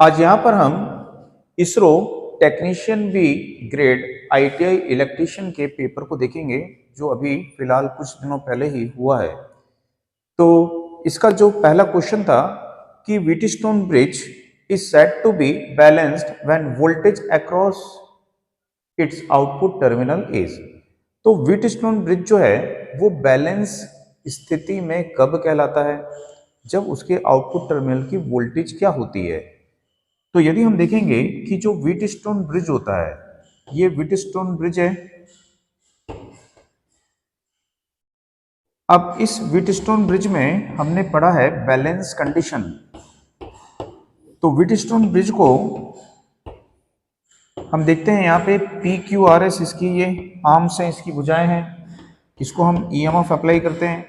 आज यहाँ पर हम ISRO technician B grade ITI electrician के पेपर को देखेंगे जो अभी फिलहाल कुछ दिनों पहले ही हुआ है। तो इसका जो पहला क्वेश्चन था कि Wheatstone bridge is said to be balanced when voltage across its output terminal is. तो व्हीटस्टोन ब्रिज जो है वो बैलेंस स्थिति में कब कहलाता है? जब उसके आउटपुट टर्मिनल की वोल्टेज क्या होती है। तो यदि हम देखेंगे कि जो व्हीटस्टोन ब्रिज होता है, ये व्हीटस्टोन ब्रिज है। अब इस व्हीटस्टोन ब्रिज में हमने पढ़ा है बैलेंस कंडीशन। तो व्हीटस्टोन ब्रिज को हम देखते हैं यहाँ पे पी क्यू आर एस इसकी ये आर्म्स हैं, इसकी भुजाएं हैं, इसको हम ईएमएफ अप्लाई करते हैं।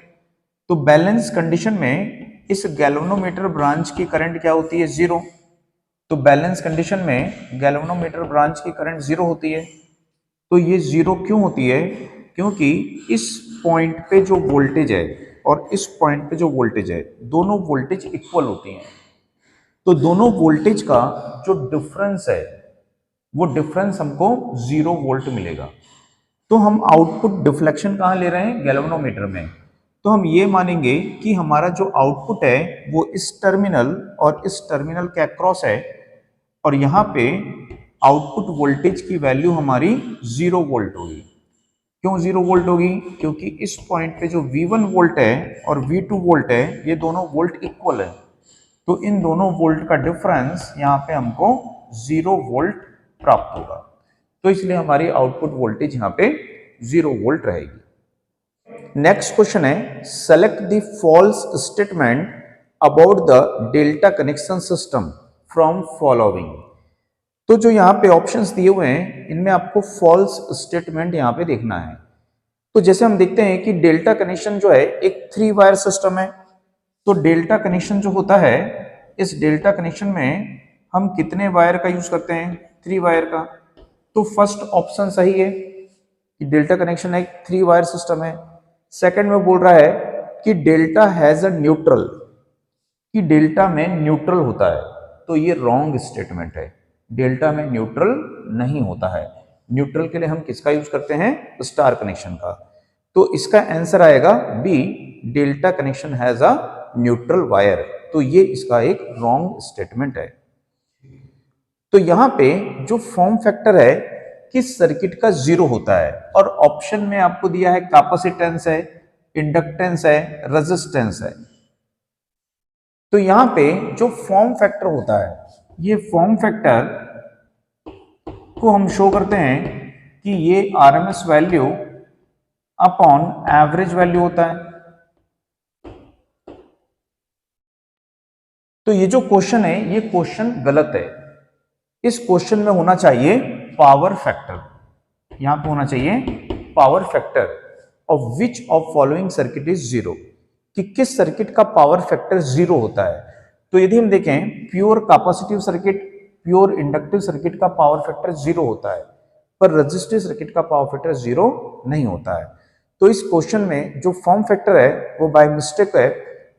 तो बैलेंस कंडीशन में इस गैल्वेनोमीटर ब्रांच की करंट क्या होती है? जीरो। तो बैलेंस कंडीशन में गैल्वेनोमीटर ब्रांच की करंट जीरो होती है। तो ये जीरो क्यों होती है? क्योंकि इस पॉइंट पे जो वोल्टेज है और इस पॉइंट पे जो वोल्टेज है, दोनों वोल्टेज इक्वल होती हैं। तो दोनों वोल्टेज का जो डिफरेंस है वो डिफरेंस हमको 0 वोल्ट मिलेगा। तो हम आउटपुट डिफ्लेक्शन कहाँ ले रहे हैं? गैल्वेनोमीटर में। तो हम ये मानेंगे कि हमारा जो आउटपुट है वो इस टर्मिनल और इस टर्मिनल के अक्रॉस है, और यहाँ पे आउटपुट वोल्टेज की वैल्यू हमारी 0 वोल्ट होगी। क्यों 0 वोल्ट होगी? क्योंकि इस पॉइंट पे जो V1 वोल्ट है और V2 वोल्ट है, ये दोनों वोल्ट इक्वल है। तो इन दोनों वोल्ट का डिफरेंस यहाँ पे हमको 0 वोल्ट प्राप्त होगा। तो इसलिए हमारी आउटपुट वोल्टेज यहाँ पे 0 वोल्ट रहेगी। नेक्स्ट क्वेश्चन है, select the false statement about the delta connection system from following. तो जो यहाँ पे ऑप्शंस दिए हुए हैं इनमें आपको फॉल्स स्टेटमेंट यहाँ पे देखना है। तो जैसे हम देखते हैं कि डेल्टा कनेक्शन जो है एक 3 वायर सिस्टम है। तो डेल्टा कनेक्शन जो होता है, इस डेल्टा कनेक्शन में हम कितने वायर का यूज करते हैं? 3 वायर का। तो फर्स्ट ऑप्शन सही है कि डेल्टा कनेक्शन एक 3 वायर सिस्टम है। सेकंड में बोल रहा है कि डेल्टा हैज अ न्यूट्रल, कि डेल्टा में न्यूट्रल होता है। तो ये रॉन्ग स्टेटमेंट है, डेल्टा में न्यूट्रल नहीं होता है। न्यूट्रल के लिए हम किसका यूज करते हैं? स्टार कनेक्शन का। तो इसका आंसर आएगा B, delta connection has a neutral wire. तो ये इसका एक रॉन्ग स्टेटमेंट है। तो यहाँ पे जो फॉर्म फैक्टर है किस सर्किट का 0 होता है, और ऑप्शन में आपको दिया है कैपेसिटेंस है, इंडक्टेंस है, रेजिस्टेंस है। तो यहाँ पे जो फॉर्म फैक्टर होता है, ये फॉर्म फैक्टर को हम शो करते हैं कि ये RMS value upon average value होता है। तो ये जो क्वेश्चन है ये क्वेश्चन गलत है। इस क्वेश्चन में होना चाहिए पावर फैक्टर, यहां पे होना चाहिए power factor of which of following circuit is 0, कि किस सर्किट का पावर फैक्टर 0 होता है। तो यदि हम देखें pure capacitive circuit, pure inductive circuit का पावर फैक्टर 0 होता है, पर रेजिस्टिव सर्किट का पावर फैक्टर 0 नहीं होता है। तो इस क्वेश्चन में जो फॉर्म फैक्टर है वो बाय मिस्टेक है,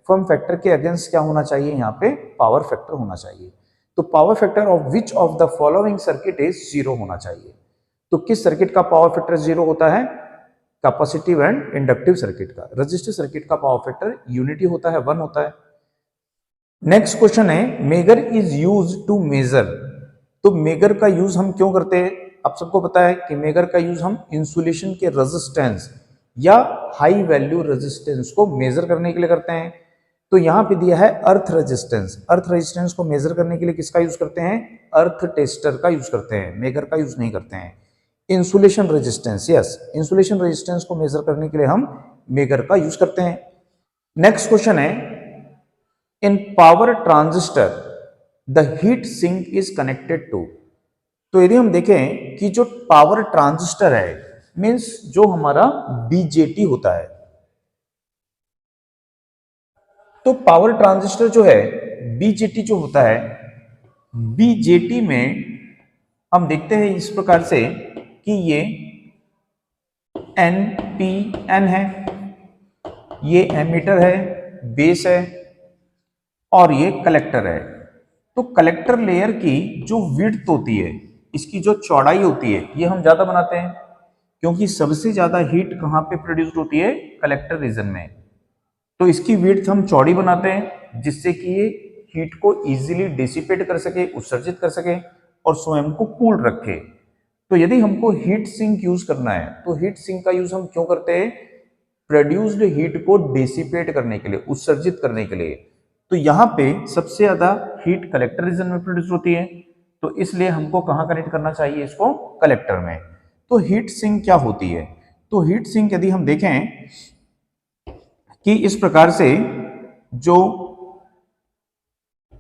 फॉर्म फैक्टर के अगेंस्ट क्या होना चाहिए? यहाँ पे पावर फैक्टर होना चाहिए। तो power factor of which of the following circuit is 0 होना चाहिए। तो किस सर्किट का पावर फैक्टर 0 होता है? कैपेसिटिव एंड इंडक्टिव सर्किट का। रेजिस्टिव सर्किट का पावर फैक्टर यूनिटी होता है, 1 होता है। नेक्स्ट क्वेश्चन है, megger is use to measure. तो मेगर का यूज हम क्यों करते हैं? आप सबको पता है कि मेगर का यूज हम इंसुलेशन के रेजिस्टेंस या हाई वैल्यू रेजिस्टेंस को मेजर करने के लिए करते हैं। तो यहां पे दिया है अर्थ रेजिस्टेंस। अर्थ रेजिस्टेंस को मेजर करने के लिए किसका यूज करते हैं? अर्थ टेस्टर का यूज करते हैं, मेगर का यूज नहीं करते हैं। Insulation resistance, yes, insulation resistance को मेजर करने के लिए हम मेगर का यूज करते हैं। नेक्स्ट क्वेश्चन है, in power transistor the heat sink is connected to. तो यदि हम देखें कि जो पावर ट्रांजिस्टर है मींस जो हमारा बीजेटी होता है, तो पावर ट्रांजिस्टर जो है बीजेटी जो होता है, बीजेटी में हम देखते हैं इस प्रकार से कि ये NPN है, ये एमीटर है, बेस है, और ये कलेक्टर है। तो कलेक्टर लेयर की जो विड्थ होती है, इसकी जो चौड़ाई होती है, ये हम ज्यादा बनाते हैं क्योंकि सबसे ज्यादा हीट कहाँ पे प्रोड्यूस होती है, कलेक्टर रीजन में। तो इसकी विड्थ हम चौड़ी बनाते हैं जिससे कि ये हीट को इजीली डिसिपेट कर सके, उत्सर्जित कर सके और स्वयं को कूल रखे। तो यदि हमको हीट सिंक यूज करना है तो हीट सिंक का यूज हम क्यों करते हैं, प्रोड्यूस्ड हीट को डिसिपेट करने के लिए, उत्सर्जित करने के लिए। तो यहाँ पे सबसे ज्यादा हीट कलेक्टर रीजन में प्रोड्यूस होती है, तो इसलिए हमको कहाँ कनेक्ट करना चाहिए इसको, कलेक्टर में। तो हीट सिंक क्या होती है, तो हीट सिंक यदि हम देखें कि इस प्रकार से जो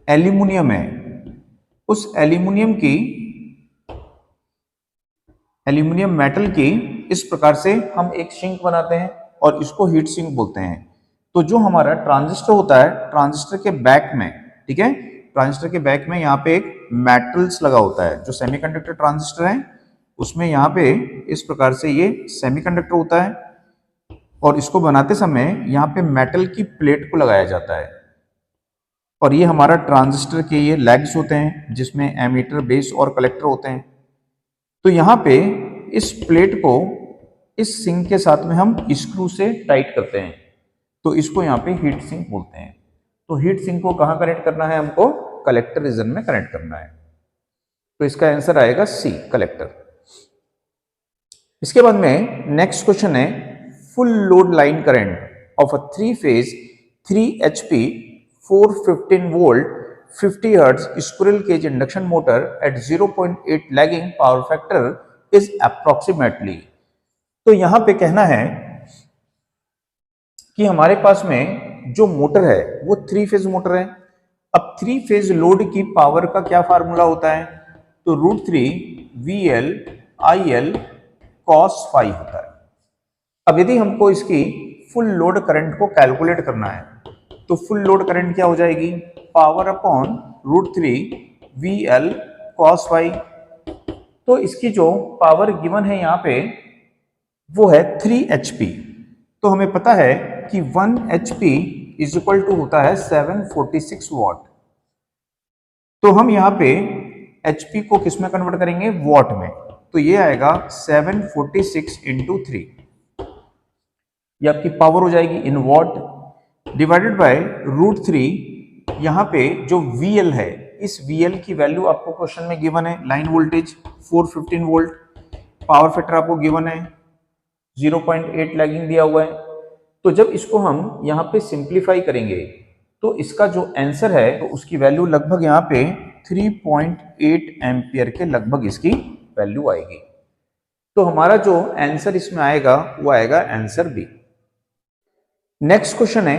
एल्यूमिनियम है, उस एल्यूमिनियम मेटल की इस प्रकार से हम एक सिंक बनाते हैं और इसको हीट सिंक बोलते हैं। तो जो हमारा ट्रांजिस्टर होता है, ट्रांजिस्टर के बैक में, ठीक है, ट्रांजिस्टर के बैक में यहाँ पे एक मेटल्स लगा होता है। जो सेमीकंडक्टर ट्रांजिस्टर है उसमें यहाँ पे इस प्रकार से ये सेमीकंडक्टर होता है और इसको बनाते समय यहाँ पे मेटल की प्लेट को लगाया जाता है। और ये हमारा ट्रांजिस्टर के ये लेग्स होते हैं जिसमें एमीटर, बेस और कलेक्टर होते हैं। तो यहाँ पे इस प्लेट को इस सिंक के साथ में हम स्क्रू से टाइट करते हैं, तो इसको यहाँ पे हीट सिंक बोलते हैं। तो हीट सिंक को कहाँ कनेक्ट करना है, हमको कलेक्टर रीजन में कनेक्ट करना है। तो इसका आंसर आएगा सी, कलेक्टर। इसके बाद में नेक्स्ट क्वेश्चन है, full load line current of a 3 phase 3 HP 415 volt 50 hertz squirrel cage induction motor at 0.8 lagging power factor is approximately. तो यहां पे कहना है कि हमारे पास में जो मोटर है वो 3 फेज मोटर है। अब 3 फेज लोड की पावर का क्या फार्मूला होता है, तो √3 VL IL cos phi होता है। अब यदि हमको इसकी फुल लोड करंट को कैलकुलेट करना है तो फुल लोड करंट क्या हो जाएगी, power upon √3 VL cos phi। तो इसकी जो पावर गिवन है यहाँ पे वो है 3 HP। तो हमें पता है कि 1 HP इज इक्वल टू होता है 746 वॉट। तो हम यहाँ पे HP को किस में कन्वर्ट करेंगे, वॉट में। तो ये आएगा 746 इंटू 3, ये आपकी पावर हो जाएगी इन वॉट, डिवाइडेड बाय √3। यहाँ पे जो VL है, इस VL की वैल्यू आपको क्वेश्चन में गिवन है, line voltage 415 volt, power factor आपको गिवन है 0.8 लैगिंग दिया हुआ है। तो जब इसको हम यहाँ पे सिंप्लीफाई करेंगे तो इसका जो आंसर है तो उसकी वैल्यू लगभग यहाँ पे 3.8 एम्पियर के लगभग इसकी वैल्यू आएगी। तो हमारा जो आंसर इसमें आएगा वो आएगा आंसर बी। नेक्स्ट क्वेश्चन है,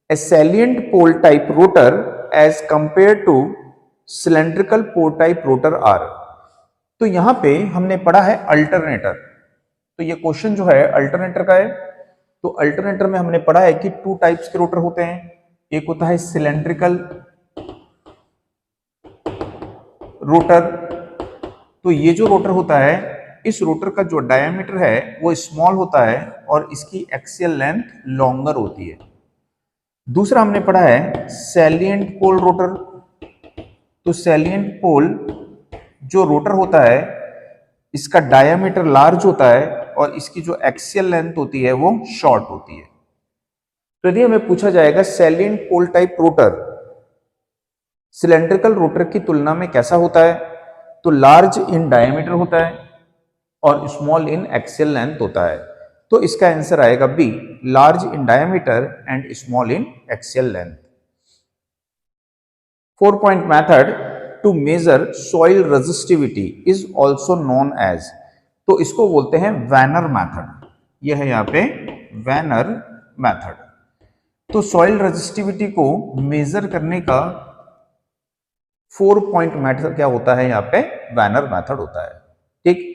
a salient pole type rotor as compare to cylindrical pole type rotor are. तो यहां पे हमने पढ़ा है अल्टरनेटर। तो ये क्वेश्चन जो है अल्टरनेटर का है। तो अल्टरनेटर में हमने पढ़ा है कि 2 टाइप्स के रोटर होते हैं, एक होता है सिलेंड्रिकल रोटर। तो ये जो रोटर होता है, इस रोटर का जो डायमीटर है वो स्मॉल होता है और इसकी एक्सियल लेंथ लॉन्गर होती है। दूसरा हमने पढ़ा है सैलिएंट पोल रोटर। तो सैलिएंट पोल जो रोटर होता है इसका डायमीटर लार्ज होता है और इसकी जो एक्सियल लेंथ होती है वो शॉर्ट होती है। तो यदि हमें पूछा जाएगा salient pole type rotor cylindrical rotor की तुलना में कैसा होता है, तो लार्ज इन डायमीटर होता है और स्मॉल इन एक्सियल लेंथ होता है। तो इसका आंसर आएगा B, large in diameter and small in axial length. 4 point method to measure soil resistivity is also known as. तो इसको बोलते हैं वैनर मेथड। यह है यहाँ पे वैनर मेथड। तो सॉइल रेजिस्टिविटी को मेजर करने का 4 पॉइंट मेथड क्या होता है, यहाँ पे वैनर मेथड होता है। ठीक,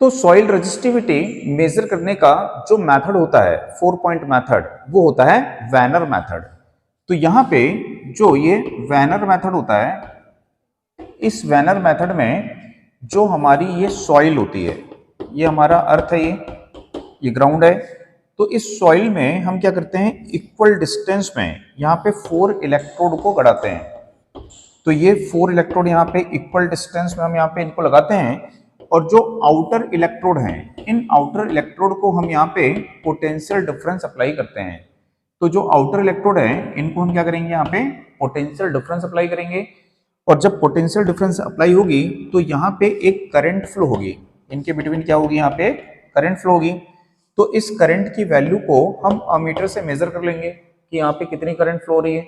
तो सॉइल रेजिस्टिविटी मेजर करने का जो मेथड होता है 4 पॉइंट मेथड, वो होता है वैनर मेथड। तो यहाँ पे जो ये वैनर मेथड होता है, इस वैनर मेथड में जो हमारी ये सॉइल होती है, ये हमारा अर्थ है, ये ग्राउंड है। तो इस सॉइल में हम क्या करते हैं, इक्वल डिस्टेंस में यहाँ पे 4 इलेक्ट्रोड को गड़ाते हैं। तो ये 4 इलेक्ट्रोड यहाँ पे इक्वल डिस्टेंस में हम यहाँ पे इनको लगाते हैं, और जो आउटर इलेक्ट्रोड हैं, इन आउटर इलेक्ट्रोड को हम यहाँ पे पोटेंशियल डिफरेंस अप्लाई करते हैं। तो जो आउटर इलेक्ट्रोड है इनको हम क्या करेंगे, यहाँ पे पोटेंशियल डिफरेंस अप्लाई करेंगे, और जब पोटेंशियल डिफरेंस अप्लाई होगी तो यहाँ पे एक करंट फ्लो होगी, इनके बिटवीन क्या होगी, यहाँ पे करंट फ्लो होगी। तो इस करंट की वैल्यू को हम अमीटर से मेजर कर लेंगे कि यहाँ पे कितनी करंट फ्लो हो रही है।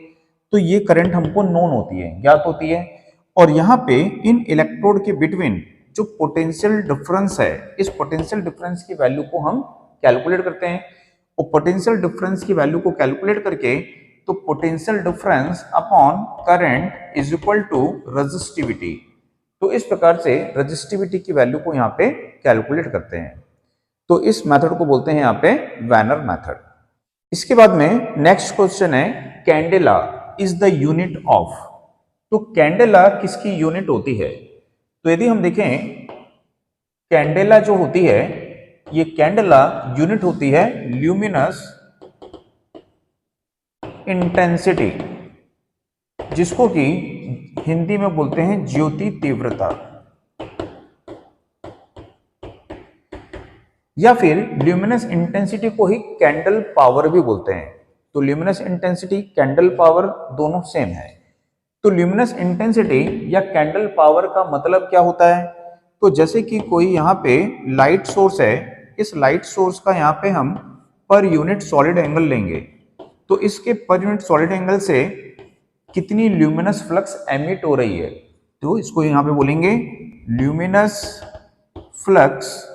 तो ये करंट हमको नोन होती है, ज्ञात होती है, और यहाँ पे इन इलेक्ट्रोड के बिटवीन जो पोटेंशियल डिफरेंस है, इस पोटेंशियल डिफरेंस की वैल्यू को हम कैलकुलेट करते हैं, और पोटेंशियल डिफरेंस की वैल्यू को कैलकुलेट करके तो potential difference upon current is equal to resistivity. तो इस प्रकार से रेजिस्टिविटी की वैल्यू को यहाँ पे कैलकुलेट करते हैं। तो इस मेथड को बोलते हैं यहाँ पे वैनर मेथड। इसके बाद में नेक्स्ट क्वेश्चन है, candela is the unit of. तो कैंडेला किसकी यूनिट होती है? तो यदि हम देखें, कैंडेला जो होती है, ये कैंडेला यूनिट होती है ल्यूमिनस इंटेंसिटी, जिसको कि हिंदी में बोलते हैं ज्योति तीव्रता, या फिर ल्यूमिनस इंटेंसिटी को ही कैंडल पावर भी बोलते हैं। तो ल्यूमिनस इंटेंसिटी, कैंडल पावर दोनों सेम है। तो ल्यूमिनस इंटेंसिटी या कैंडल पावर का मतलब क्या होता है? तो जैसे कि कोई यहाँ पे लाइट सोर्स है, इस लाइट सोर्स का यहाँ पे हम पर यूनिट सॉलिड एंगल लेंगे, तो इसके पर यूनिट सॉलिड एंगल से कितनी ल्यूमिनस फ्लक्स एमिट हो रही है, तो इसको यहाँ पे बोलेंगे luminous flux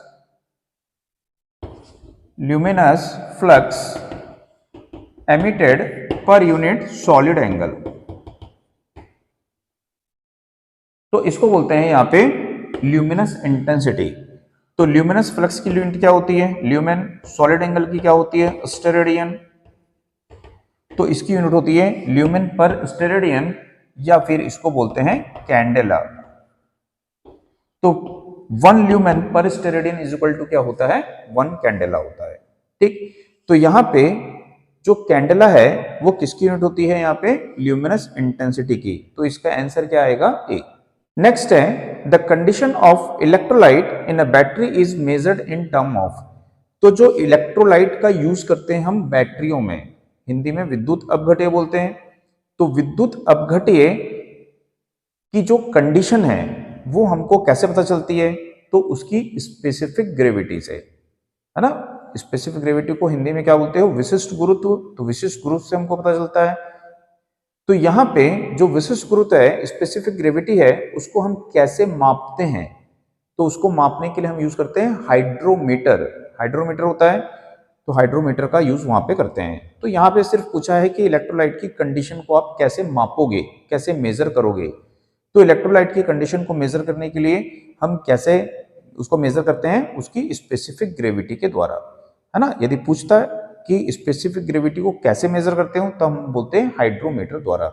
emitted per unit solid angle. तो इसको बोलते हैं यहाँ पे ल्यूमिनस इंटेंसिटी। तो ल्यूमिनस फ्लक्स की यूनिट क्या होती है? ल्यूमेन। सॉलिड एंगल की क्या होती है? स्टेरेडियन। तो इसकी यूनिट होती है ल्यूमेन पर स्टेरेडियन, या फिर इसको बोलते हैं कैंडेला। तो 1 ल्यूमेन पर स्टेरेडियन इज इक्वल टू क्या होता है? 1 कैंडेला होता है। ठीक, तो यहाँ पे जो कैंडेला है वो किसकी यूनिट होती है? यहाँ पे ल्यूमिनस इंटेंसिटी की। तो इसका आंसर क्या आएगा? ए। नेक्स्ट है, the condition of electrolyte in a battery is measured in term of. तो जो इलेक्ट्रोलाइट का यूज करते हैं हम बैटरियों में, हिंदी में विद्युत अपघट्य बोलते हैं। तो विद्युत अपघट्य की जो कंडीशन है वो हमको कैसे पता चलती है? तो उसकी स्पेसिफिक ग्रेविटी से, है ना। स्पेसिफिक ग्रेविटी को हिंदी में क्या बोलते हो? विशिष्ट गुरुत्व। तो विशिष्ट गुरुत्व से हमको पता चलता है। तो यहाँ पे जो विशिष्ट गुरुत्व है, स्पेसिफिक ग्रेविटी है, उसको हम कैसे मापते हैं? तो उसको मापने के लिए हम यूज करते हैं हाइड्रोमीटर। हाइड्रोमीटर होता है, तो हाइड्रोमीटर का यूज वहां पे करते हैं। तो यहाँ पे सिर्फ पूछा है कि इलेक्ट्रोलाइट की कंडीशन को आप कैसे मापोगे, कैसे मेजर करोगे। तो इलेक्ट्रोलाइट की कंडीशन को मेजर करने के लिए हम कैसे उसको मेजर करते हैं? उसकी स्पेसिफिक ग्रेविटी के द्वारा, है ना। यदि पूछता है कि स्पेसिफिक ग्रेविटी को कैसे मेजर करते हो, तो हम बोलते हैं हाइड्रोमीटर द्वारा।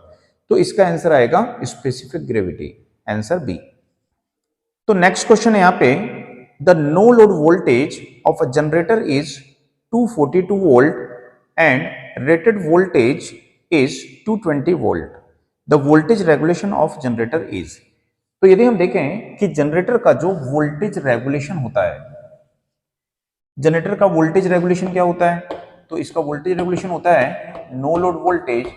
तो इसका आंसर आएगा स्पेसिफिक ग्रेविटी, आंसर बी। तो नेक्स्ट क्वेश्चन है यहाँ पे, the no load voltage of a generator is 242 volt and rated voltage is 220 volt. The voltage regulation of generator is. तो यदि हम देखें कि जनरेटर का जो वोल्टेज रेगुलेशन होता है, जनरेटर का वोल्टेज रेगुलेशन क्या होता है? तो इसका वोल्टेज रेगुलेशन होता है no load voltage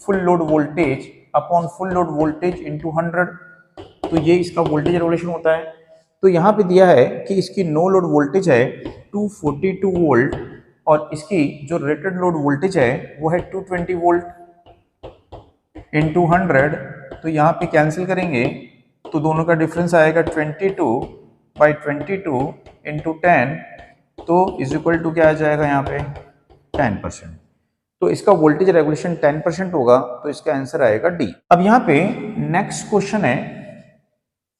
full load voltage upon full load voltage into 100। तो ये इसका वोल्टेज रेगुलेशन होता है। तो यहाँ पे दिया है कि इसकी नो लोड वोल्टेज है 242 वोल्ट, और इसकी जो रेटेड लोड वोल्टेज है वो है 220 वोल्ट इनटू 100। तो यहाँ पे कैंसिल करेंगे तो दोनों का डिफरेंस आएगा 22/22 इंटू 10, तो इज इक्वल टू क्या आ जाएगा यहाँ पे? 10%। तो इसका वोल्टेज रेगुलेशन 10% होगा, तो इसका आंसर आएगा डी। अब यहाँ पे नेक्स्ट क्वेश्चन है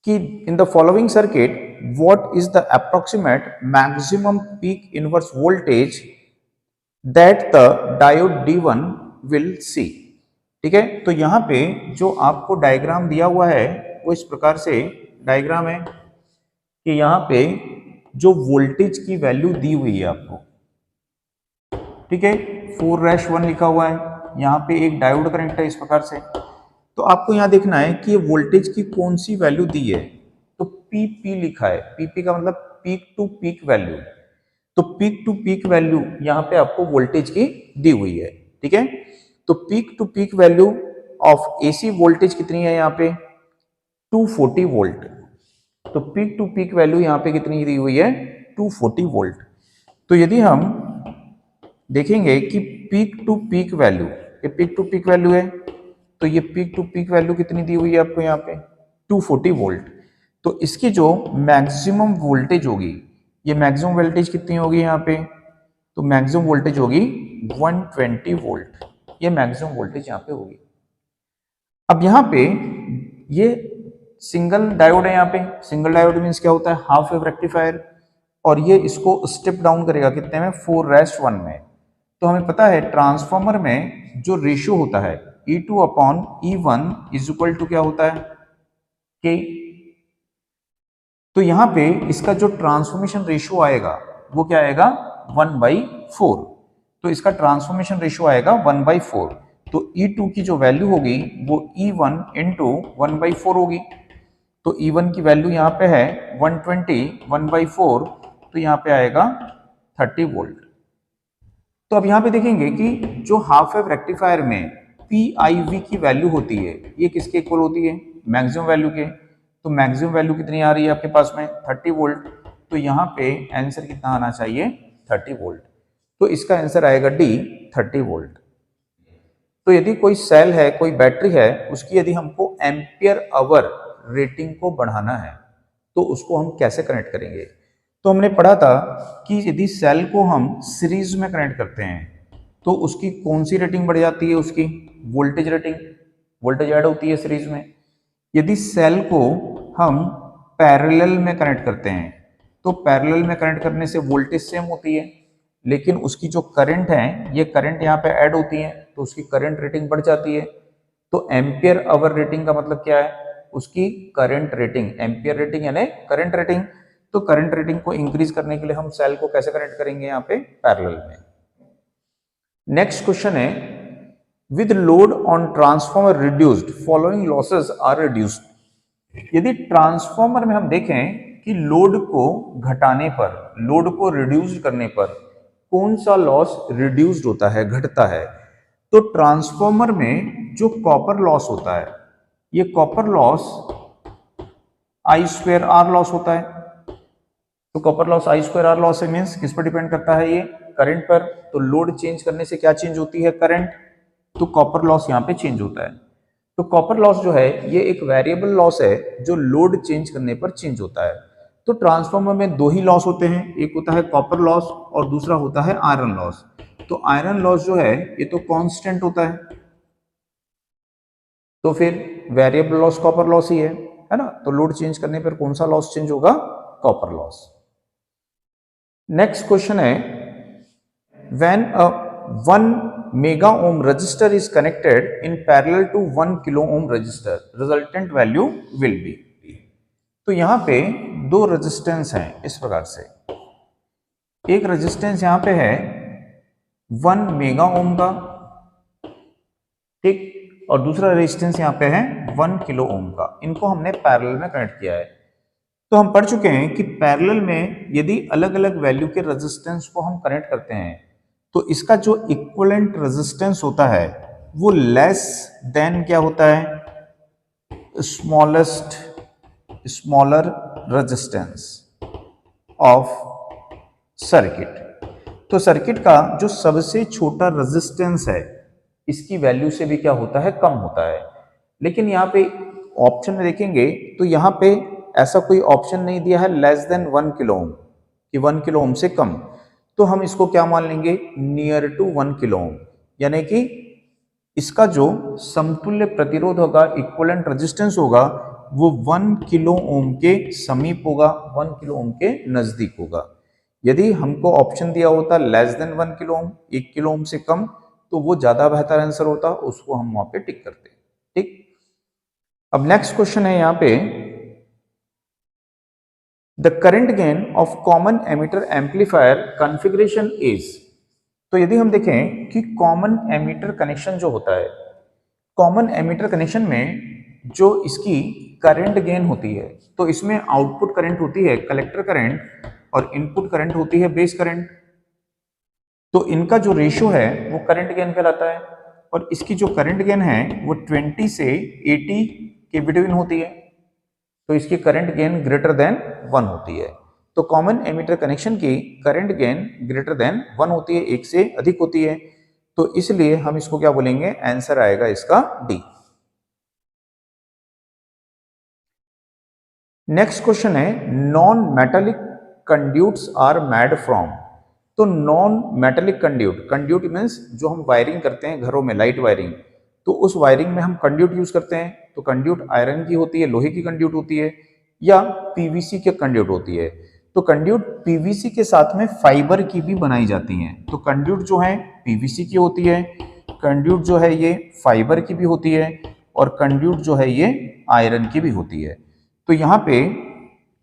कि in the following circuit what is the approximate maximum peak inverse voltage that the diode D1 will see. ठीक है, तो यहाँ पे जो आपको डायग्राम दिया हुआ है वो इस प्रकार से डायग्राम है कि यहाँ पे जो वोल्टेज की वैल्यू दी हुई है आपको, ठीक है, 4-1 लिखा हुआ है, यहाँ पे एक डायोड कनेक्ट है इस प्रकार से। तो आपको यहाँ देखना है कि ये वोल्टेज की कौन सी वैल्यू दी है। तो पीपी लिखा है, पीपी का मतलब पीक टू पीक वैल्यू। तो पीक टू पीक वैल्यू यहाँ पे आपको वोल्टेज की दी हुई है, ठीक है। तो peak to peak value of AC voltage कितनी है यहाँ पे 240 वोल्ट। तो पीक टू पीक वैल्यू यहाँ पे कितनी दी हुई है 240 वोल्ट। तो यदि हम देखेंगे कि पीक टू पीक वैल्यू, ये पीक टू पीक वैल्यू है, तो ये पीक टू पीक वैल्यू कितनी दी हुई है आपको यहाँ पे 240 वोल्ट। तो इसकी जो मैक्सिमम वोल्टेज होगी, ये मैक्सिमम वोल्टेज कितनी होगी यहाँ पे, तो मैक्सिमम वोल्टेज होगी 120 वोल्ट, ये मैक्सिमम वोल्टेज यहाँ पे होगी। अब यहाँ पे ये सिंगल डायोड है, यहाँ पे सिंगल डायोड मीन्स क्या होता है हाफ वेव रेक्टिफायर, और ये इसको स्टेप डाउन करेगा कितने में 4:1 में। तो हमें पता है ट्रांसफार्मर में जो रेशियो होता है E2/E1 इज इक्वल टू क्या होता है K। तो यहाँ पे इसका जो ट्रांसफॉर्मेशन रेशियो आएगा वो क्या आएगा 1/4। तो इसका ट्रांसफॉर्मेशन रेशियो आएगा 1/4। तो E2 की जो वैल्यू होगी वो E1 इंटू 1/4 होगी। तो E1 की वैल्यू यहाँ पे है 120, 1/4, तो यहाँ पे आएगा 30 वोल्ट। तो अब यहाँ पे देखेंगे कि जो हाफ वेव रेक्टिफायर में PIV की वैल्यू होती है ये किसके इक्वल होती है मैक्सिमम वैल्यू के। तो मैक्सिमम वैल्यू कितनी आ रही है आपके पास में 30 वोल्ट। तो यहाँ पे आंसर कितना आना चाहिए 30 वोल्ट। तो इसका आंसर आएगा डी 30 वोल्ट। तो यदि कोई सेल है, कोई बैटरी है, उसकी यदि हमको एम्पियर आवर रेटिंग को बढ़ाना है तो उसको हम कैसे कनेक्ट करेंगे। तो हमने पढ़ा था कि यदि सेल को हम सीरीज में कनेक्ट करते हैं तो उसकी कौन सी रेटिंग बढ़ जाती है, उसकी वोल्टेज रेटिंग, वोल्टेज ऐड होती है सीरीज में। यदि सेल को हम पैरेलल में कनेक्ट करते हैं तो पैरेलल में कनेक्ट करने से वोल्टेज सेम होती है, लेकिन उसकी जो करंट है ये करंट यहाँ पे ऐड होती है तो उसकी करंट रेटिंग बढ़ जाती है। तो एम्पियर आवर रेटिंग का मतलब क्या है, उसकी करंट रेटिंग, एम्पियर रेटिंग यानी करंट रेटिंग। तो करंट रेटिंग को इंक्रीज करने के लिए हम सेल को कैसे कनेक्ट करेंगे यहाँ पे पैरेलल में। नेक्स्ट क्वेश्चन है with load on transformer reduced following losses are reduced. यदि ट्रांसफॉर्मर में हम देखें कि लोड को घटाने पर, लोड को रिड्यूस करने पर कौन सा लॉस रिड्यूस्ड होता है, घटता है। तो ट्रांसफॉर्मर में जो कॉपर लॉस होता है ये कॉपर लॉस I²R लॉस होता है। तो कॉपर लॉस I²R लॉस है मींस किस पर डिपेंड करता है ये करंट पर। तो लोड चेंज करने से क्या चेंज होती है करंट, तो कॉपर लॉस यहाँ पे चेंज होता है। तो कॉपर लॉस जो है ये एक वेरिएबल लॉस है जो लोड चेंज करने पर चेंज होता है। तो ट्रांसफार्मर में दो ही लॉस होते हैं, एक होता है कॉपर लॉस और दूसरा होता है आयरन लॉस। तो आयरन लॉस जो है ये तो कांस्टेंट होता है, तो फिर वेरिएबल लॉस कॉपर लॉस ही है ना। तो लोड चेंज करने पर कौन सा लॉस चेंज होगा, कॉपर लॉस। नेक्स्ट क्वेश्चन है when a 1 mega ohm resistor is connected in parallel to 1 kilo ohm resistor resultant value will be. तो यहाँ पे दो रेजिस्टेंस हैं इस प्रकार से, एक रेजिस्टेंस यहाँ पे है 1 मेगा ओम का, ठीक, और दूसरा रेजिस्टेंस यहाँ पे है 1 किलो ओम का। इनको हमने पैरेलल में कनेक्ट किया है। तो हम पढ़ चुके हैं कि पैरेलल में यदि अलग अलग वैल्यू के रेजिस्टेंस को हम कनेक्ट करते हैं तो इसका जो इक्विवेलेंट रेजिस्टेंस होता है वो लेस देन क्या होता है, स्मॉलर रेजिस्टेंस ऑफ सर्किट। तो सर्किट का जो सबसे छोटा रेजिस्टेंस है इसकी वैल्यू से भी क्या होता है, कम होता है। लेकिन यहाँ पे ऑप्शन में देखेंगे तो यहाँ पे ऐसा कोई ऑप्शन नहीं दिया है लेस देन 1 किलो ओम कि 1 किलो ओम से कम। तो हम इसको क्या मान लेंगे, नियर टू 1 किलो ओम, यानी कि इसका जो समतुल्य प्रतिरोध होगा, इक्विवेलेंट रेजिस्टेंस होगा, वो 1 किलो ओम के समीप होगा, 1 किलो ओम के नजदीक होगा। यदि हमको ऑप्शन दिया होता लेस देन 1 किलो ओम, 1 किलो ओम से कम, तो वो ज्यादा बेहतर आंसर होता, उसको हम वहां पे टिक करते। ठीक, अब नेक्स्ट क्वेश्चन है यहाँ पे the current gain of common emitter amplifier configuration is. तो यदि हम देखें कि कॉमन एमिटर कनेक्शन जो होता है, कॉमन एमिटर कनेक्शन में जो इसकी करंट गेन होती है, तो इसमें आउटपुट करंट होती है कलेक्टर करंट और इनपुट करंट होती है बेस करंट। तो इनका जो रेशियो है वो करंट गेन कहलाता है, और इसकी जो करंट गेन है वो 20 से 80 के बिटवीन होती है। तो इसकी करंट गेन ग्रेटर देन 1 होती है। तो कॉमन एमिटर कनेक्शन की करंट गेन ग्रेटर देन 1 होती है, एक से अधिक होती है। तो इसलिए हम इसको क्या बोलेंगे, आंसर आएगा इसका डी। नेक्स्ट क्वेश्चन है non metallic conduits are made from. तो नॉन मेटालिक कंड्यूट मीन्स जो हम वायरिंग करते हैं घरों में, लाइट वायरिंग, तो उस वायरिंग में हम कंड्यूट यूज करते हैं। तो कंड्यूट आयरन की होती है, लोहे की कंड्यूट होती है, या पीवीसी की कंड्यूट होती है। तो कंड्यूट पीवीसी के साथ में फाइबर की भी बनाई जाती हैं। तो कंड्यूट जो है पीवीसी की होती है, कंड्यूट जो है ये फाइबर की भी होती है, और कंड्यूट जो है ये आयरन की भी होती है। तो यहाँ पे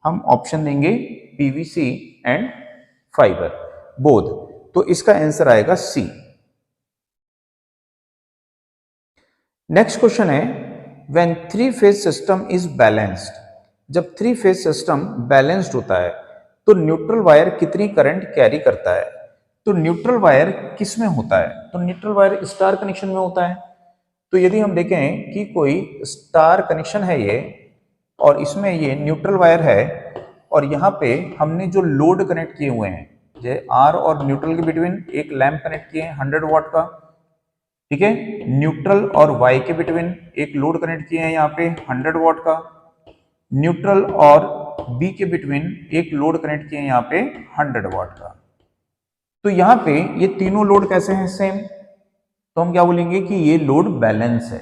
हम ऑप्शन देंगे पीवीसी एंड फाइबर बोथ। तो इसका आंसर आएगा सी। नेक्स्ट क्वेश्चन है when 3 phase system is balanced. जब 3 फेज सिस्टम बैलेंस्ड होता है तो न्यूट्रल वायर कितनी करंट कैरी करता है। तो न्यूट्रल वायर किस में होता है, तो न्यूट्रल वायर स्टार कनेक्शन में होता है। तो यदि हम देखें कि कोई स्टार कनेक्शन है ये, और इसमें ये न्यूट्रल वायर है, और यहाँ पे हमने जो लोड कनेक्ट किए हुए हैं, जैसे आर और न्यूट्रल के बिटवीन एक लैंप कनेक्ट किए हैं 100 वाट का, ठीक है। न्यूट्रल और वाई के बिटवीन एक लोड कनेक्ट किए हैं यहाँ पे 100 वाट का, न्यूट्रल और बी के बिटवीन एक लोड कनेक्ट किए हैं यहाँ पे 100 वाट का। तो यहाँ पे ये तीनों लोड कैसे हैं, सेम। तो हम क्या बोलेंगे कि ये लोड बैलेंस है।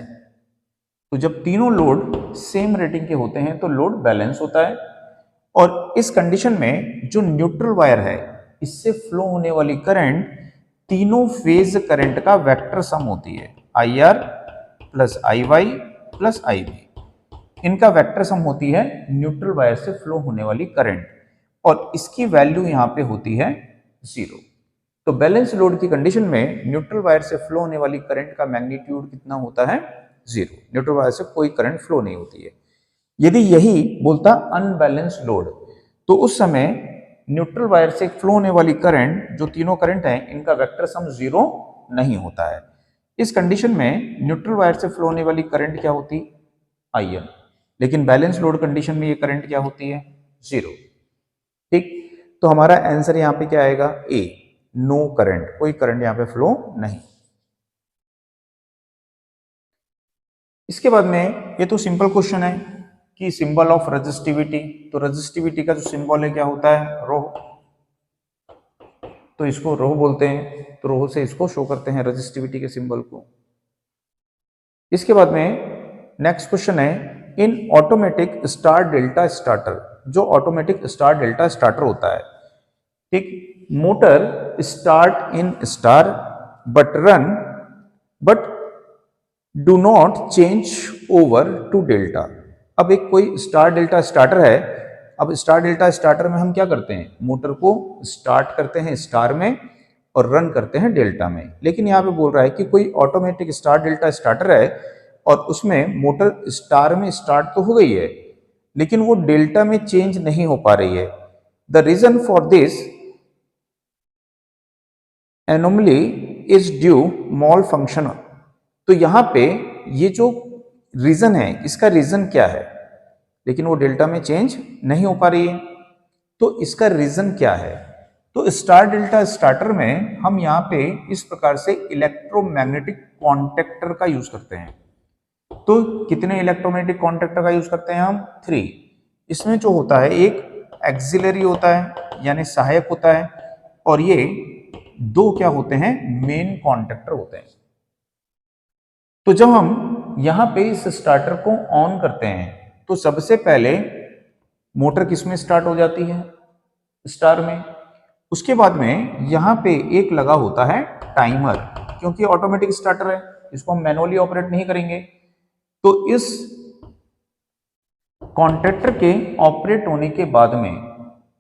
तो जब तीनों लोड सेम रेटिंग के होते हैं तो लोड बैलेंस होता है। और इस कंडीशन में जो न्यूट्रल वायर है इससे फ्लो होने वाली करंट तीनों फेज करंट का वेक्टर सम होती है, I R plus I Y plus I B. इनका वेक्टर सम होती है न्यूट्रल वायर से फ्लो होने वाली करंट, और इसकी वैल्यू यहाँ पे होती है 0। तो बैलेंस लोड की कंडीशन में न्यूट्रल वायर से फ्लो होने वाली करंट का मैग्नीट्यूड कितना होता है, 0। न्यूट्रल वायर से कोई करंट फ्लो नहीं होती है। यदि यही बोलता अनबैलेंस लोड, तो उस समय न्यूट्रल वायर से फ्लो होने वाली करंट, जो तीनों करंट हैं, इनका वेक्टर सम 0 नहीं होता है। इस कंडीशन में न्यूट्रल वायर से फ्लो होने वाली करंट क्या होती, IN, लेकिन बैलेंस लोड कंडीशन में ये करंट क्या होती है, 0। ठीक, तो हमारा आंसर यहाँ पे क्या आएगा, ए, नो करंट, कोई करंट यहाँ पे फ्लो नहीं। इसके बाद में ये तो सिंपल क्वेश्चन है कि सिंबल ऑफ रेजिस्टिविटी। तो रेजिस्टिविटी का जो सिंबल है क्या होता है, रो। तो इसको रो बोलते हैं, तो रो से इसको शो करते हैं रेजिस्टिविटी के सिंबल को। इसके बाद में नेक्स्ट क्वेश्चन है in automatic star delta starter. जो ऑटोमेटिक स्टार डेल्टा स्टार्टर होता है, ठीक, motor start in star but do not change over to delta. अब एक कोई स्टार डेल्टा स्टार्टर है। अब स्टार डेल्टा स्टार्टर में हम क्या करते हैं, मोटर को स्टार्ट करते हैं स्टार में और रन करते हैं डेल्टा में। लेकिन यहाँ पे बोल रहा है कि कोई ऑटोमेटिक स्टार डेल्टा स्टार्टर है और उसमें मोटर स्टार में स्टार्ट तो हो गई है, लेकिन वो डेल्टा में चेंज नहीं हो पा रही है। The reason for this anomaly is due malfunction. तो यहाँ पे ये जो रीजन है, इसका रीजन क्या है, लेकिन वो डेल्टा में चेंज नहीं हो पा रही है। तो इसका रीजन क्या है, तो स्टार डेल्टा स्टार्टर में हम यहाँ पे इस प्रकार से इलेक्ट्रोमैग्नेटिक कॉन्टेक्टर का यूज करते हैं। तो कितने इलेक्ट्रोमैग्नेटिक कॉन्टेक्टर का यूज करते हैं हम, 3। इसमें जो होता है एक एक्सिलरी होता है यानी सहायक होता है, और ये 2 क्या होते हैं, मेन कॉन्टेक्टर होते हैं। तो जब हम यहाँ पे इस स्टार्टर को ऑन करते हैं तो सबसे पहले मोटर किस में स्टार्ट हो जाती है, स्टार में। उसके बाद में यहाँ पे एक लगा होता है टाइमर, क्योंकि ऑटोमेटिक स्टार्टर है, इसको हम मैनुअली ऑपरेट नहीं करेंगे। तो इस कॉन्टेक्टर के ऑपरेट होने के बाद में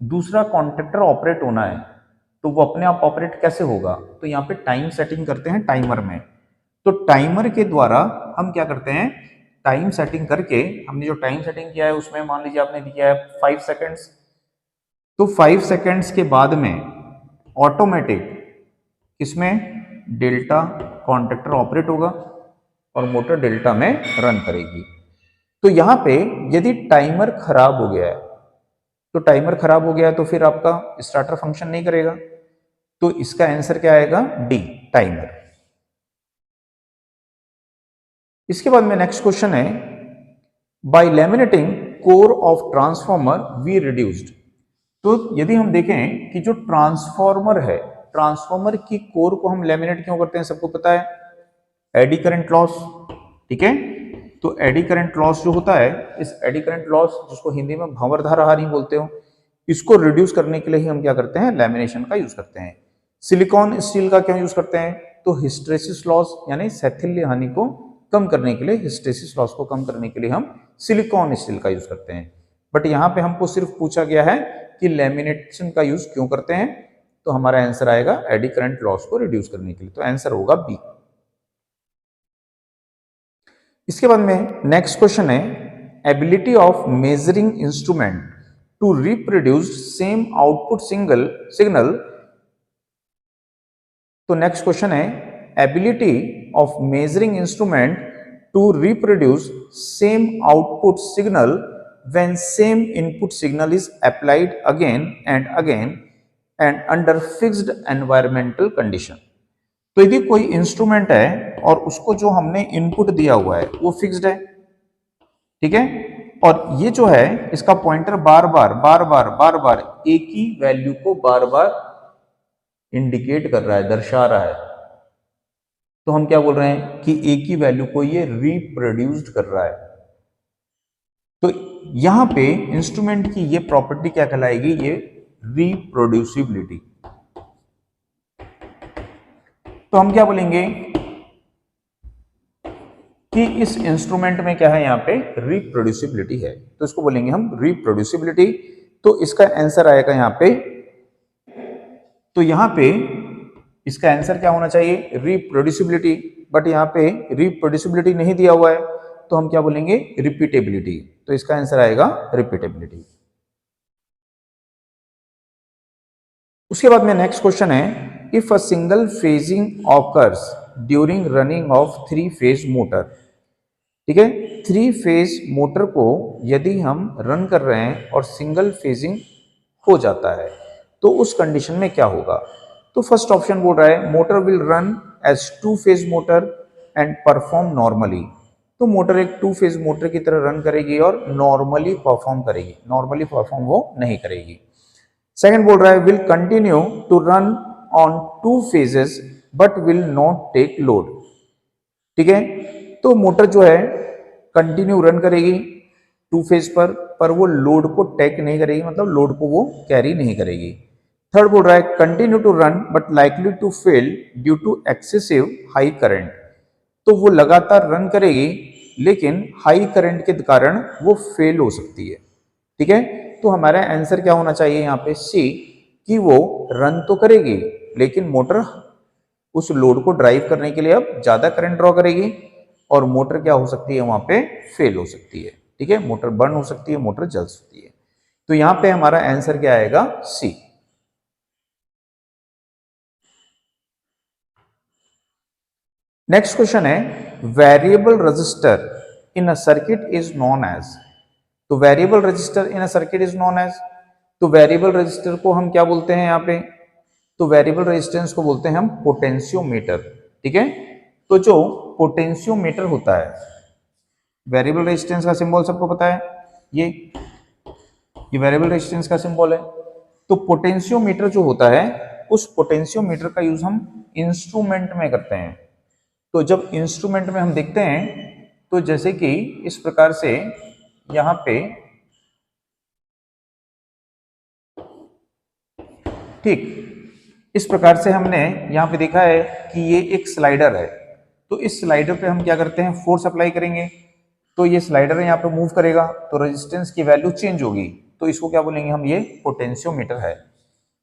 दूसरा कॉन्टेक्टर ऑपरेट होना है, तो वो अपने आप ऑपरेट कैसे होगा, तो यहाँ पे टाइम सेटिंग करते हैं टाइमर में। तो टाइमर के द्वारा हम क्या करते हैं, टाइम सेटिंग करके, हमने जो टाइम सेटिंग किया है उसमें मान लीजिए आपने दिया है 5 सेकंड्स, तो 5 सेकंड्स के बाद में ऑटोमेटिक इसमें डेल्टा कॉन्ट्रैक्टर ऑपरेट होगा और मोटर डेल्टा में रन करेगी। तो यहां पे यदि टाइमर खराब हो गया है, तो टाइमर खराब हो गया है तो फिर आपका स्टार्टर फंक्शन नहीं करेगा, तो इसका आंसर क्या आएगा, डी, टाइमर। इसके बाद में नेक्स्ट क्वेश्चन है, by laminating core of transformer we reduced. तो यदि हम देखें कि जो ट्रांसफॉर्मर है, ट्रांसफॉर्मर की कोर को हम लैमिनेट क्यों करते हैं, सबको पता है, एडी करंट लॉस, ठीक है। तो एडी करंट लॉस जो होता है, इस एडी करंट लॉस जिसको हिंदी में भंवर धारा हानि बोलते हो, इसको रिड्यूस करने के लिए ही हम क्या करते हैं, लैमिनेशन का यूज करते हैं। सिलिकॉन स्टील का क्यों यूज करते हैं, तो हिस्टेरेसिस लॉस यानी शैथिल्य हानि को कम करने के लिए, हिस्टेरेसिस लॉस को कम करने के लिए हम सिलिकॉन स्टील का यूज करते हैं। बट यहाँ पे हमको सिर्फ पूछा गया है कि लैमिनेशन का यूज क्यों करते हैं, तो हमारा आंसर आएगा एडी करंट लॉस को रिड्यूस करने के लिए, तो आंसर होगा बी। इसके बाद में नेक्स्ट क्वेश्चन है, ability of measuring instrument to reproduce same output signal. तो नेक्स्ट क्वेश्चन है, ability of measuring instrument to reproduce same output signal when same input signal is applied again and under fixed environmental condition. तो यदि कोई instrument है और उसको जो हमने इनपुट दिया हुआ है वो फिक्स्ड है, ठीक है, और ये जो है इसका पॉइंटर बार बार एक ही वैल्यू को बार बार इंडिकेट कर रहा है, दर्शा रहा है, तो हम क्या बोल रहे हैं कि एक ही वैल्यू को ये रिप्रोड्यूस्ड कर रहा है। तो यहां पे इंस्ट्रूमेंट की ये प्रॉपर्टी क्या कहलाएगी, ये रिप्रोड्यूसिबिलिटी। तो हम क्या बोलेंगे कि इस इंस्ट्रूमेंट में क्या है, यहां पे रिप्रोड्यूसिबिलिटी है, तो इसको बोलेंगे हम रिप्रोड्यूसिबिलिटी। तो इसका आंसर आएगा यहां पे, तो यहां पे इसका आंसर क्या होना चाहिए, रिप्रोड्यूसिबिलिटी, बट यहां पे रिप्रोड्यूसिबिलिटी नहीं दिया हुआ है, तो हम क्या बोलेंगे, रिपीटेबिलिटी। तो इसका आंसर आएगा रिपीटेबिलिटी। उसके बाद में नेक्स्ट क्वेश्चन है, if a single phasing occurs during running of 3 phase motor, ठीक है, 3 फेज मोटर को यदि हम रन कर रहे हैं और सिंगल फेजिंग हो जाता है तो उस कंडीशन में क्या होगा। तो फर्स्ट ऑप्शन बोल रहा है, motor will run as 2 phase motor and perform normally. तो मोटर एक 2 फेज मोटर की तरह रन करेगी और नॉर्मली परफॉर्म करेगी, नॉर्मली परफॉर्म वो नहीं करेगी। सेकंड बोल रहा है, will continue to run on 2 phases but will not take load, ठीक है, तो मोटर जो है कंटिन्यू रन करेगी 2 फेज पर वो लोड को टेक नहीं करेगी, मतलब लोड को वो कैरी नहीं करेगी। थर्ड बोल रहा है, continue to run but likely to fail due to excessive high current, तो वो लगातार रन करेगी लेकिन हाई करंट के कारण वो फेल हो सकती है, ठीक है। तो हमारा आंसर क्या होना चाहिए यहाँ पे, सी, कि वो रन तो करेगी लेकिन मोटर उस लोड को ड्राइव करने के लिए अब ज्यादा करंट ड्रॉ करेगी और मोटर क्या हो सकती है, वहां पे फेल हो सकती है, ठीक है, मोटर बर्न हो सकती है, मोटर जल सकती है। तो यहां पे हमारा आंसर क्या आएगा, सी। नेक्स्ट क्वेश्चन है, variable resistor in a circuit is known as. तो variable resistor in a circuit is known as, तो वेरिएबल रजिस्टर को हम क्या बोलते हैं यहाँ पे, तो वेरिएबल रेजिस्टेंस को बोलते हैं हम पोटेंशियोमीटर, ठीक है। तो जो पोटेंशियोमीटर होता है, वेरिएबल रेजिस्टेंस का सिंबल सबको पता है, ये वेरिएबल रेजिस्टेंस का सिंबल है। तो पोटेंशियोमीटर जो होता है, उस पोटेंशियोमीटर का यूज हम इंस्ट्रूमेंट में करते हैं। तो जब इंस्ट्रूमेंट में हम देखते हैं, तो जैसे कि इस प्रकार से यहां पे, ठीक इस प्रकार से हमने यहां पे देखा है कि ये एक स्लाइडर है, तो इस स्लाइडर पे हम क्या करते हैं, फोर्स अप्लाई करेंगे, तो ये स्लाइडर यहाँ पे मूव करेगा तो रेजिस्टेंस की वैल्यू चेंज होगी, तो इसको क्या बोलेंगे हम, ये पोटेंशियोमीटर है।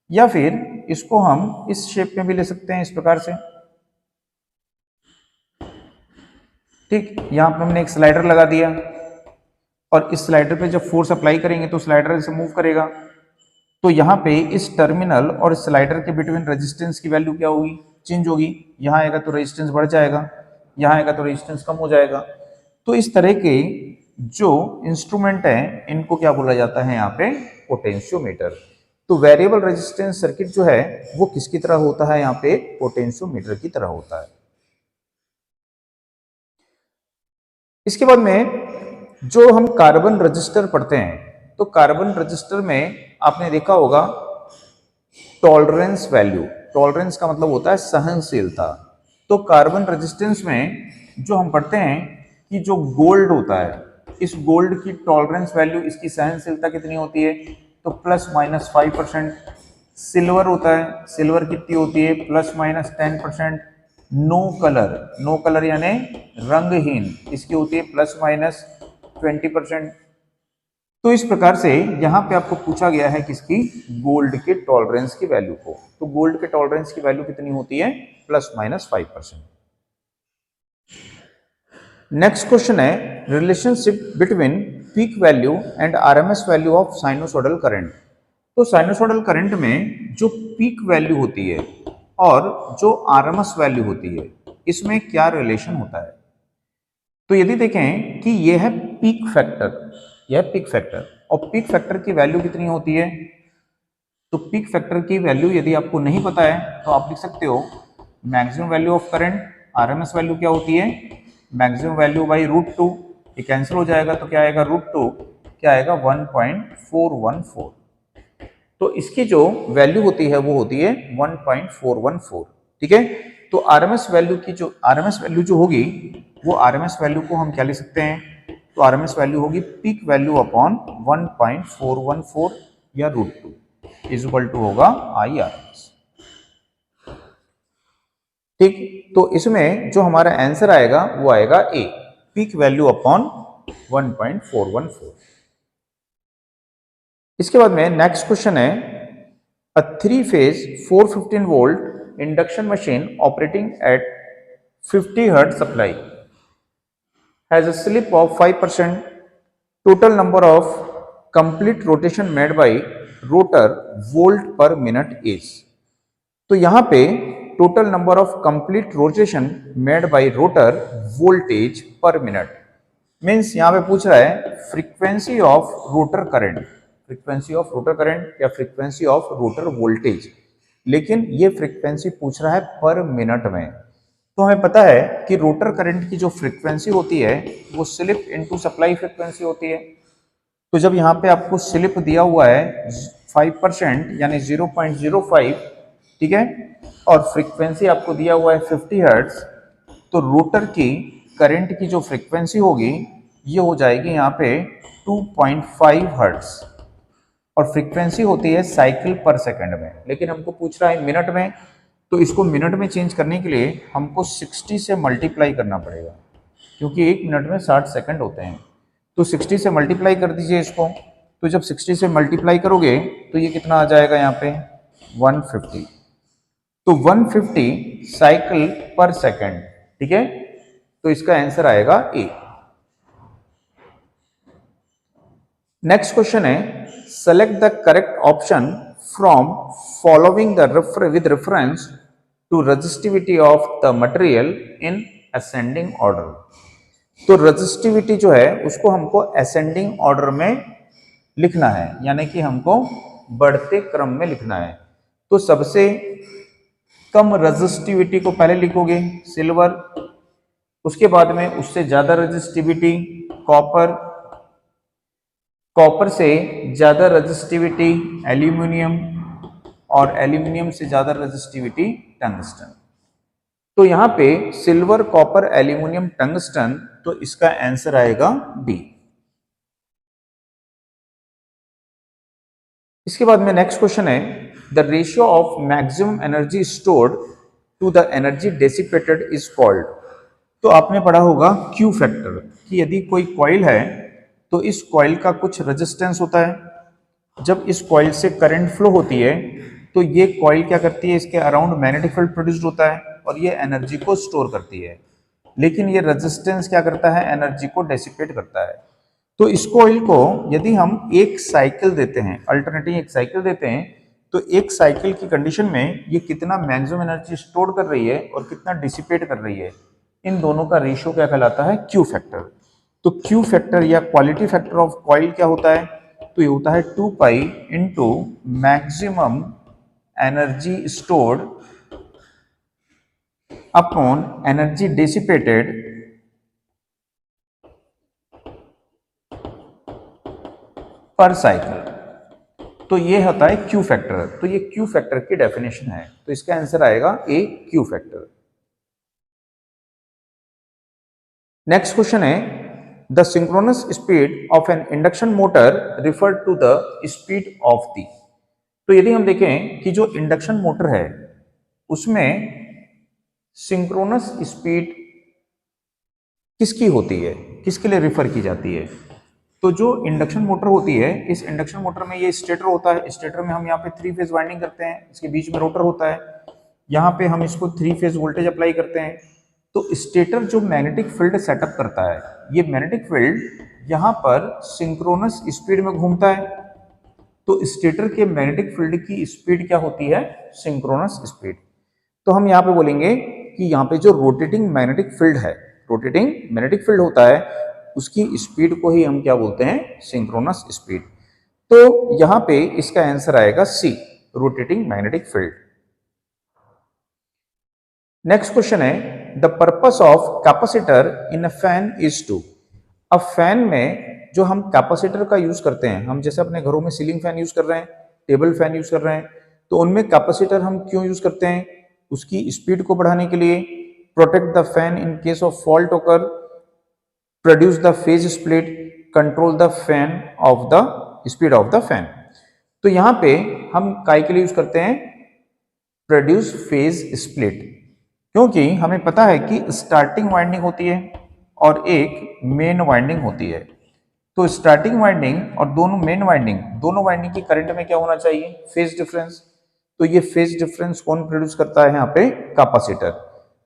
या फिर इसको हम इस शेप में भी ले सकते हैं, इस प्रकार से, ठीक, यहाँ पे हमने एक स्लाइडर लगा दिया और इस स्लाइडर पे जब फोर्स अप्लाई करेंगे तो स्लाइडर इसे मूव करेगा। तो यहाँ पे इस टर्मिनल और स्लाइडर के बिटवीन रेजिस्टेंस की वैल्यू क्या होगी, चेंज होगी। यहाँ आएगा तो रेजिस्टेंस बढ़ जाएगा, यहाँ आएगा तो रेजिस्टेंस कम हो जाएगा। तो इस तरह के जो इंस्ट्रूमेंट है इनको क्या बोला जाता है यहाँ पे, पोटेंशियोमीटर। तो वेरिएबल रेजिस्टेंस सर्किट जो है वो किसकी तरह होता है, यहाँ पे पोटेंशियोमीटर की तरह होता है। इसके बाद में जो हम कार्बन रजिस्टर पढ़ते हैं, तो कार्बन रजिस्टर में आपने देखा होगा टॉलरेंस वैल्यू, टॉलरेंस का मतलब होता है सहनशीलता। तो कार्बन रेजिस्टेंस में जो हम पढ़ते हैं कि जो गोल्ड होता है, इस गोल्ड की टॉलरेंस वैल्यू, इसकी सहनशीलता कितनी होती है, तो ±5%। सिल्वर होता है, सिल्वर कितनी होती है, ±10%। नो कलर, नो कलर यानी रंगहीन, इसकी होती है ±20%। तो इस प्रकार से यहाँ पे आपको पूछा गया है किसकी, गोल्ड के टॉलरेंस की वैल्यू को। तो गोल्ड के टॉलरेंस की वैल्यू कितनी होती है, ±5%। नेक्स्ट क्वेश्चन है relationship between peak value and RMS value of sinusoidal current. तो साइनोसॉइडल करंट में जो पीक वैल्यू होती है और जो आरएमएस वैल्यू होती है, इसमें क्या रिलेशन होता है। तो यदि देखें कि यह है पीक फैक्टर, यह पीक फैक्टर, और पीक फैक्टर की वैल्यू कितनी होती है, तो पीक फैक्टर की वैल्यू यदि आपको नहीं पता है तो आप लिख सकते हो maximum value of current, RMS value क्या होती है, मैक्सिमम वैल्यू बाई √2, ये कैंसिल हो जाएगा तो क्या आएगा, √2 क्या आएगा 1.414। तो इसकी जो वैल्यू होती है वो होती है 1.414, ठीक है। तो आरएमएस वैल्यू की जो आरएमएस वैल्यू जो होगी वो आरएमएस वैल्यू को हम क्या लिख सकते हैं, तो आरएमएस वैल्यू होगी पीक वैल्यू अपॉन 1.414 या √2 इज इक्वल टू होगा IRMS, ठीक। तो इसमें जो हमारा आंसर आएगा वो आएगा ए, पीक वैल्यू अपॉन 1.414। इसके बाद में नेक्स्ट क्वेश्चन है अ 3-phase 415 volt induction machine operating eight 50 hertz supply has a slip of 5%. Total number of complete rotation made by rotor volt per minute is. तो यहाँ पे total number of complete rotation made by rotor voltage पर minute, means यहाँ पे पूछ रहा है frequency of rotor current, frequency of rotor current या फ्रीक्वेंसी ऑफ रोटर वोल्टेज, लेकिन ये फ्रीक्वेंसी पूछ रहा है पर मिनट में। तो हमें पता है कि रोटर करंट की जो फ्रीक्वेंसी होती है वो स्लिप इनटू सप्लाई फ्रीक्वेंसी होती है। तो जब यहाँ पे आपको स्लिप दिया हुआ है 5% यानी 0.05, ठीक है, और फ्रीक्वेंसी आपको दिया हुआ है 50 हर्ट्ज, तो रोटर की करंट की जो फ्रीक्वेंसी होगी ये हो जाएगी यहाँ पे 2.5 हर्ट्ज, और फ्रीक्वेंसी होती है साइकिल पर सेकंड में, लेकिन हमको पूछ रहा है मिनट में। तो इसको मिनट में चेंज करने के लिए हमको 60 से मल्टीप्लाई करना पड़ेगा, क्योंकि एक मिनट में 60 सेकंड होते हैं। तो 60 से मल्टीप्लाई कर दीजिए इसको। तो जब 60 से मल्टीप्लाई करोगे तो ये कितना आ जाएगा यहाँ पे 150। तो 150 साइकिल पर सेकंड, ठीक है। तो इसका आंसर आएगा ए। नेक्स्ट क्वेश्चन है select the correct option from following the with reference to resistivity of the material in ascending order। तो resistivity जो है उसको हमको ascending order में लिखना है, यानी कि हमको बढ़ते क्रम में लिखना है। तो सबसे कम resistivity को पहले लिखोगे सिल्वर, उसके बाद में उससे ज्यादा resistivity कॉपर, कॉपर से ज्यादा रेजिस्टिविटी एल्यूमिनियम, और एल्यूमिनियम से ज्यादा रेजिस्टिविटी टंगस्टन। तो यहाँ पे सिल्वर, कॉपर, एल्यूमिनियम, टंगस्टन, तो इसका आंसर आएगा डी। इसके बाद में नेक्स्ट क्वेश्चन है the ratio of maximum energy stored to the energy dissipated is called. तो आपने पढ़ा होगा क्यू फैक्टर, कि यदि कोई कॉइल है तो इस कॉइल का कुछ रेजिस्टेंस होता है। जब इस कॉइल से करंट फ्लो होती है तो ये कॉइल क्या करती है, इसके अराउंड मैग्नेटिक फील्ड प्रोड्यूस्ड होता है और ये एनर्जी को स्टोर करती है। लेकिन ये रेजिस्टेंस क्या करता है, एनर्जी को डेसिपेट करता है। तो इस कॉइल को यदि हम एक साइकिल देते हैं, अल्टरनेटिंग एक साइकिल देते हैं, तो एक साइकिल की कंडीशन में ये कितना मैक्सिमम एनर्जी स्टोर कर रही है और कितना डिसिपेट कर रही है, इन दोनों का रेशियो क्या कहलाता है, क्यू फैक्टर। तो क्यू फैक्टर या क्वालिटी फैक्टर ऑफ कॉइल क्या होता है, तो ये होता है 2 pi into maximum energy stored upon energy dissipated पर साइकिल। तो ये होता है क्यू फैक्टर। तो ये क्यू फैक्टर की डेफिनेशन है, तो इसका आंसर आएगा A, Q factor. Next question है, the synchronous speed of an induction motor refer to the speed of the. तो यदि हम देखें कि जो इंडक्शन मोटर है उसमें सिंक्रोनस स्पीड किसकी होती है, किसके लिए रिफर की जाती है, तो जो इंडक्शन मोटर होती है, इस इंडक्शन मोटर में ये स्टेटर होता है, स्टेटर में हम यहाँ पे 3 फेज वाइंडिंग करते हैं, इसके बीच में रोटर होता है, यहाँ पे हम इसको 3 फेज वोल्टेज अप्लाई करते हैं। तो स्टेटर जो मैग्नेटिक फील्ड सेटअप करता है, ये मैग्नेटिक फील्ड यहाँ पर सिंक्रोनस स्पीड में घूमता है। तो स्टेटर के मैग्नेटिक फील्ड की स्पीड क्या होती है, सिंक्रोनस स्पीड। तो हम यहाँ पे बोलेंगे कि यहाँ पे जो रोटेटिंग मैग्नेटिक फील्ड है, रोटेटिंग मैग्नेटिक फील्ड होता है, उसकी स्पीड को ही हम क्या बोलते हैं, सिंक्रोनस स्पीड। तो यहाँ पे इसका आंसर आएगा C, rotating magnetic field. Next question है, the purpose of capacitor in a fan is to. अब फैन में जो हम कैपेसिटर का यूज करते हैं, हम जैसे अपने घरों में सीलिंग फैन यूज कर रहे हैं, टेबल फैन यूज कर रहे हैं, तो उनमें कैपेसिटर हम क्यों यूज करते हैं, उसकी स्पीड को बढ़ाने के लिए, protect the fan in case of fault occur, produce the phase split, control the fan of the speed of the fan. तो यहां पे हम काय के लिए यूज करते हैं, प्रोड्यूस फेज स्प्लिट, क्योंकि हमें पता है कि स्टार्टिंग वाइंडिंग होती है और एक मेन वाइंडिंग होती है। तो स्टार्टिंग वाइंडिंग और दोनों मेन वाइंडिंग, दोनों वाइंडिंग की करंट में क्या होना चाहिए, फेज डिफरेंस। तो ये फेज डिफरेंस कौन प्रोड्यूस करता है, यहाँ पे कैपेसिटर।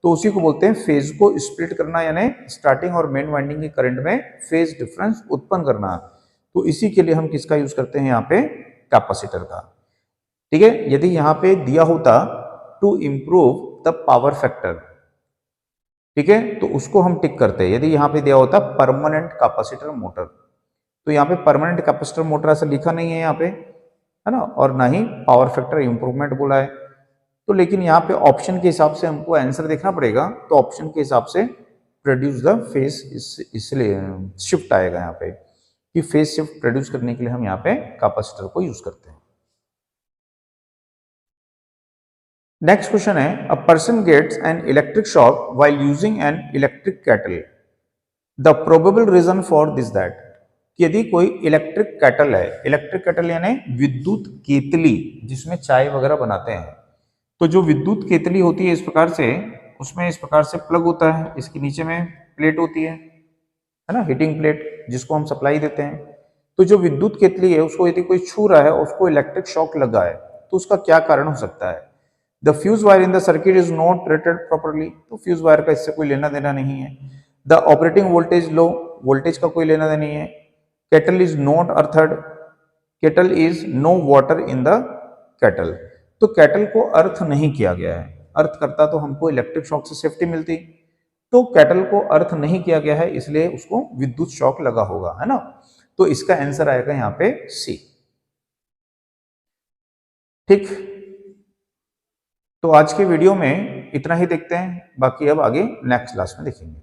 तो उसी को बोलते हैं फेज को स्प्लिट करना, यानी स्टार्टिंग और मेन वाइंडिंग की करंट में फेज डिफरेंस उत्पन्न करना। तो इसी के लिए हम किसका यूज करते हैं, यहाँ पे कैपेसिटर का। ठीक है, यदि यहाँ पे दिया होता to improve the power factor, ठीक है, तो उसको हम टिक करते हैं। यदि यहाँ पे दिया होता परमानेंट कैपेसिटर मोटर, तो यहाँ पे परमानेंट कैपेसिटर मोटर ऐसा लिखा नहीं है यहाँ पे, है ना, और ना ही पावर फैक्टर इंप्रूवमेंट बोला है। तो लेकिन यहाँ पे ऑप्शन के हिसाब से हमको आंसर देखना पड़ेगा, तो ऑप्शन के हिसाब से प्रोड्यूस द फेज, इसलिए शिफ्ट आएगा यहाँ पे कि फेज शिफ्ट प्रोड्यूस करने के लिए हम यहाँ पे कैपेसिटर को यूज करते हैं। नेक्स्ट क्वेश्चन है, a person gets an electric shock while using an electric kettle, the probable reason for this that. यदि कोई इलेक्ट्रिक केटल है, इलेक्ट्रिक केटल यानी विद्युत केतली जिसमें चाय वगैरह बनाते हैं, तो जो विद्युत केतली होती है इस प्रकार से, उसमें इस प्रकार से प्लग होता है, इसके नीचे में प्लेट होती है ना, हीटिंग प्लेट जिसको हम सप्लाई देते हैं। तो जो विद्युत केतली है उसको यदि कोई छू रहा है, उसको इलेक्ट्रिक शॉक लगा है, तो उसका क्या कारण हो सकता है। The fuse wire in the circuit is not rated properly, तो फ्यूज वायर का इससे कोई लेना देना नहीं है। The operating voltage low, voltage का कोई लेना देना नहीं है। Kettle is not earthed, kettle is no water in the kettle, तो केटल को अर्थ नहीं किया गया है। अर्थ करता तो हमको इलेक्ट्रिक शॉक से सेफ्टी मिलती, तो केटल को अर्थ नहीं किया गया है, इसलिए उसको विद्युत शॉक लगा होगा, है ना। तो इसका आंसर आएगा यहाँ पे सी। ठीक, तो आज की वीडियो में इतना ही देखते हैं, बाकी अब आगे नेक्स्ट क्लास में देखेंगे।